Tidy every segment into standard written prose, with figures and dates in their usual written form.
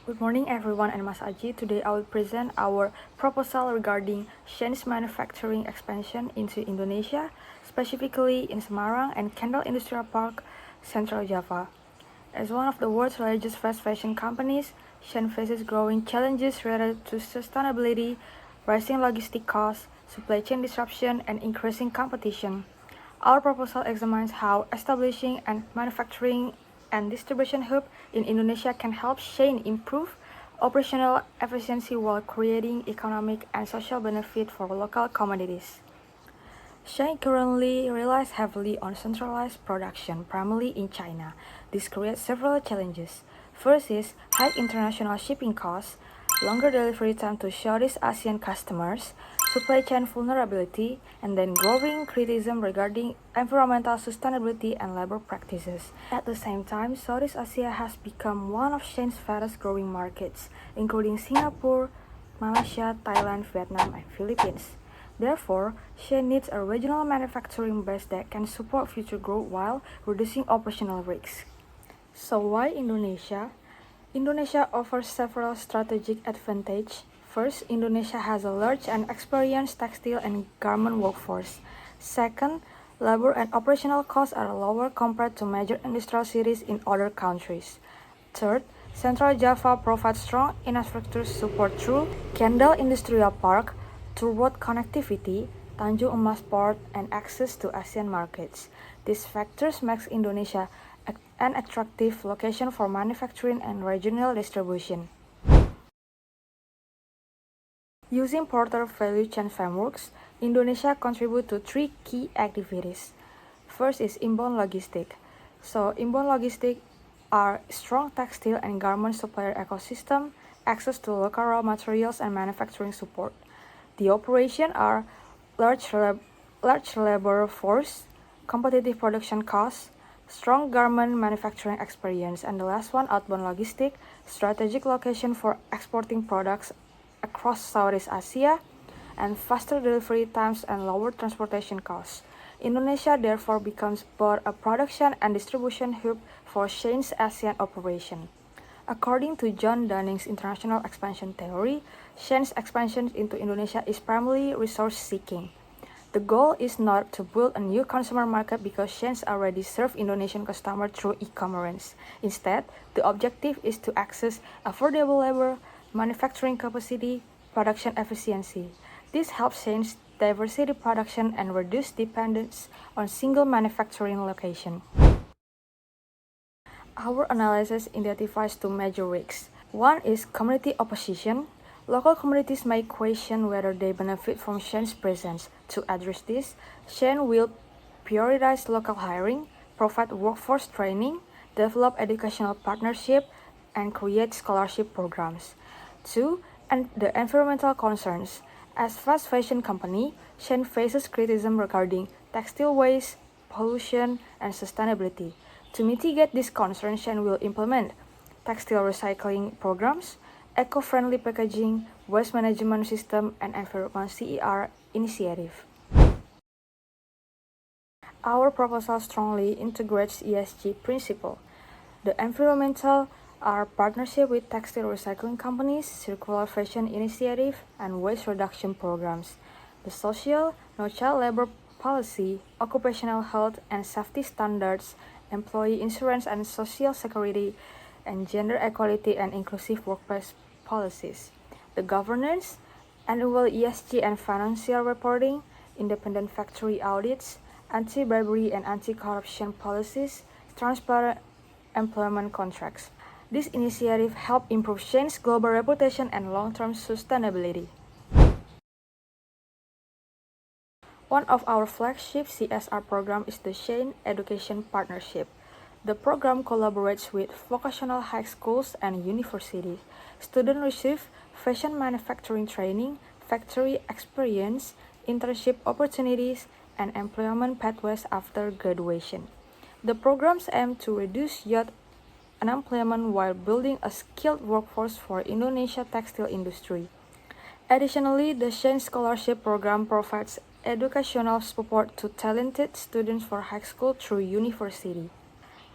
Good morning everyone, and Mas Aji. Today I will present our proposal regarding Chinese manufacturing expansion into Indonesia, specifically in Semarang and Kendal Industrial Park, Central Java. As one of the world's largest fast fashion companies, Shen faces growing challenges related to sustainability, rising logistic costs, supply chain disruption, and increasing competition. Our proposal examines how establishing a manufacturing and distribution hub in Indonesia can help Shein improve operational efficiency while creating economic and social benefit for local communities. Shein currently relies heavily on centralized production, primarily in China. This creates several challenges. First is high international shipping costs, longer delivery time to Southeast Asian customers, supply chain vulnerability, and then growing criticism regarding environmental sustainability and labor practices. At the same time, Southeast Asia has become one of Shein's fastest growing markets, including Singapore, Malaysia, Thailand, Vietnam, and Philippines. Therefore, Shein needs a regional manufacturing base that can support future growth while reducing operational risks. So why Indonesia? Indonesia offers several strategic advantages. First, Indonesia has a large and experienced textile and garment workforce. Second, labor and operational costs are lower compared to major industrial cities in other countries. Third, Central Java provides strong infrastructure support through Kendal Industrial Park, through road connectivity, Tanjung Emas Port, and access to Asian markets. These factors make Indonesia an attractive location for manufacturing and regional distribution. Using Porter value chain frameworks, Indonesia contributes to three key activities. First is inbound logistics. So inbound logistics are strong textile and garment supplier ecosystem, access to local raw materials and manufacturing support. The operation are large labor force, competitive production costs, strong garment manufacturing experience, and the last one, outbound logistics, strategic location for exporting products across Southeast Asia, and faster delivery times and lower transportation costs. Indonesia therefore becomes both a production and distribution hub for Shein's ASEAN operation. According to John Dunning's international expansion theory, Shein's expansion into Indonesia is primarily resource seeking. The goal is not to build a new consumer market because Shein already serve Indonesian customers through e-commerce. Instead, the objective is to access affordable labor, manufacturing capacity, production efficiency. This helps Shein's diversity production and reduce dependence on single manufacturing location. Our analysis identifies two major risks. One is community opposition. Local communities may question whether they benefit from Shein's presence. To address this, Shein will prioritize local hiring, provide workforce training, develop educational partnership, and create scholarship programs. Two, and the environmental concerns. As fast fashion company, Shein faces criticism regarding textile waste, pollution, and sustainability. To mitigate these concerns, Shein will implement textile recycling programs, eco-friendly packaging, waste management system, and environment CER initiative. Our proposal strongly integrates ESG principle. The environmental are partnership with textile recycling companies, circular fashion initiative, and waste reduction programs. The social, no child labor policy, occupational health and safety standards, employee insurance and social security, and gender equality and inclusive workplace policies. The governance, annual ESG and financial reporting, independent factory audits, anti-bribery and anti-corruption policies, transparent employment contracts. This initiative help improve Shein's global reputation and long-term sustainability. One of our flagship CSR program is the Shein Education Partnership. The program collaborates with vocational high schools and universities. Students receive fashion manufacturing training, factory experience, internship opportunities, and employment pathways after graduation. The programs aim to reduce youth unemployment while building a skilled workforce for Indonesia textile industry. Additionally, the Shein Scholarship Program provides educational support to talented students for high school through university.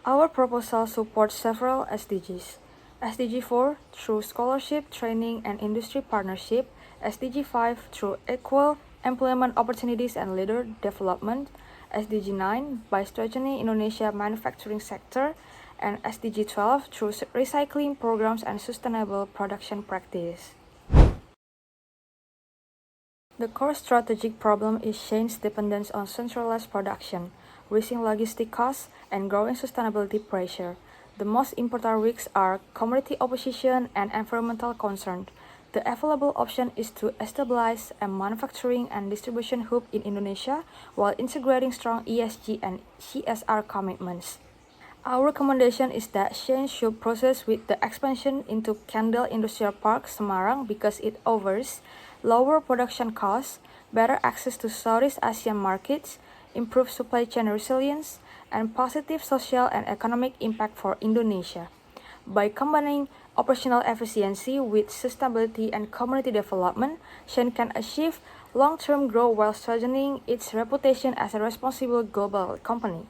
Our proposal supports several SDGs. SDG 4 through scholarship, training, and industry partnership, SDG 5 through equal employment opportunities and leader development, SDG 9 by strengthening Indonesia manufacturing sector, and SDG 12 through recycling programs and sustainable production practice. The core strategic problem is China's dependence on centralized production, rising logistic costs, and growing sustainability pressure. The most important risks are commodity opposition and environmental concern. The available option is to establish a manufacturing and distribution hub in Indonesia while integrating strong ESG and CSR commitments. Our recommendation is that Shane should proceed with the expansion into Kendal Industrial Park, Semarang because it offers lower production costs, better access to Southeast Asian markets, improved supply chain resilience, and positive social and economic impact for Indonesia. By combining operational efficiency with sustainability and community development, Shane can achieve long-term growth while strengthening its reputation as a responsible global company.